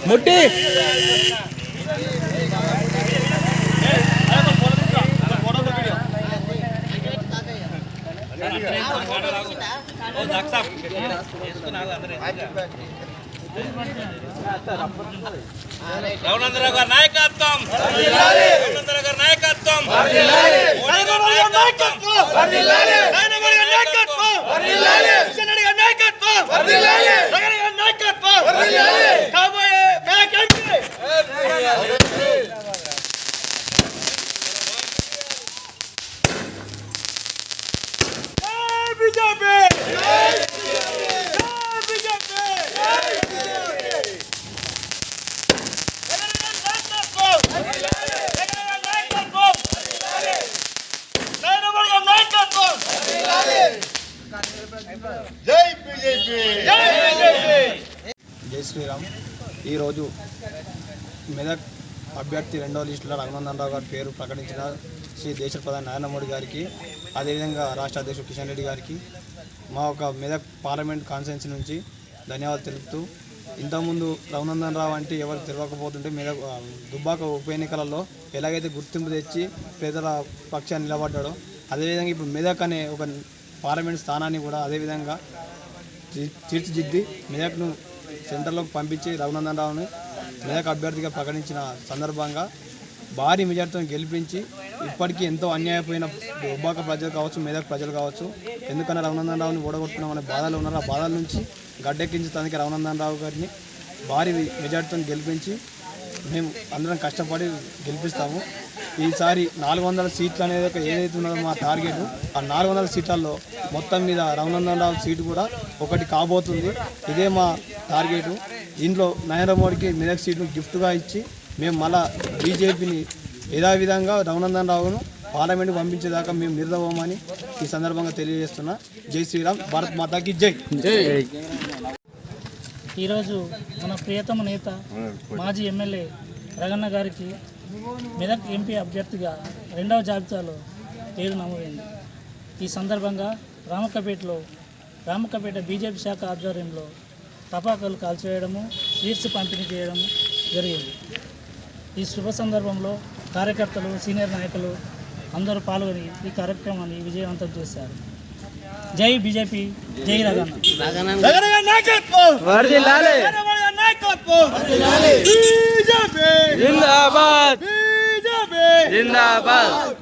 ముట్టి రఘునందరావు గారి నాయకత్వం, రఘునందరావు గారి నాయకత్వం, జై శ్రీరామ్. ఈరోజు మెదక్ అభ్యర్థి రెండవ లిస్టులో రఘునందన్ రావు గారి పేరు ప్రకటించిన శ్రీ దేశ ప్రధాని నరేంద్ర మోడీ గారికి, అదేవిధంగా రాష్ట్ర అధ్యక్షుడు కిషన్ రెడ్డి గారికి మా ఒక మెదక్ పార్లమెంట్ కాన్స్టిట్యున్సీ నుంచి ధన్యవాదాలు తెలుపుతూ, ఇంతకుముందు రఘునందన్ రావు అంటే ఎవరు తెలియకపోతుంటే మెదక్ దుబ్బాక ఉప ఎన్నికలలో ఎలాగైతే గుర్తింపు తెచ్చి పేదల పక్షాన్ని నిలబడ్డాడో, అదేవిధంగా ఇప్పుడు మెదక్ అనే ఒక పార్లమెంట్ స్థానాన్ని కూడా అదేవిధంగా తీర్చిదిద్ది మెదక్ను సెంటర్లోకి పంపించి రఘునందన్ రావుని మెదక్ అభ్యర్థిగా ప్రకటించిన సందర్భంగా భారీ మెజార్టీతో గెలిపించి, ఇప్పటికీ ఎంతో అన్యాయపోయిన దుబ్బాక ప్రజలు కావచ్చు, మెదక్ ప్రజలు కావచ్చు, ఎందుకన్నా రఘునందన్ రావుని ఓడగొట్టుకున్నామనే బాధలు ఉన్నారు. ఆ బాధల నుంచి గడ్డెక్కించడానికి రఘునందన్ రావు గారిని భారీ మెజార్టీతో గెలిపించి మేము అందరం కష్టపడి గెలిపిస్తాము. ఈసారి 400 సీట్లు అనేది ఏదైతే ఉన్నదో మా టార్గెట్, ఆ 400 సీట్లలో మొత్తం మీద రఘునందన్ రావు సీటు కూడా ఒకటి కాబోతుంది. ఇదే మా టార్గెట్. దీంట్లో నరేంద్ర మోడీకి మెదక్ సీట్ను గిఫ్ట్గా ఇచ్చి మేము మళ్ళా బీజేపీని యథావిధంగా రఘునందన్ రావును పార్లమెంట్కి పంపించేదాకా మేము నిర్దవమని ఈ సందర్భంగా తెలియజేస్తున్నా. జై శ్రీరామ్, భారత్ మాతాకి జై. ఈరోజు మన ప్రియతమ నేత మాజీ ఎమ్మెల్యే రగన్న గారికి మెదక్ ఎంపీ అభ్యర్థిగా రెండవ జాబితాలో పేరు నమోదైంది. ఈ సందర్భంగా రామక్కపేట బీజేపీ శాఖ ఆధ్వర్యంలో టపాకాయలు కాల్చివేయడము, స్వీట్స్ పంపిణీ చేయడం జరిగింది. ఈ శుభ సందర్భంలో కార్యకర్తలు, సీనియర్ నాయకులు అందరూ పాల్గొని ఈ కార్యక్రమాన్ని విజయవంతం చేశారు. జై బీజేపీ, జై రగన్న. జిందాబాద్ జిందాబాద్.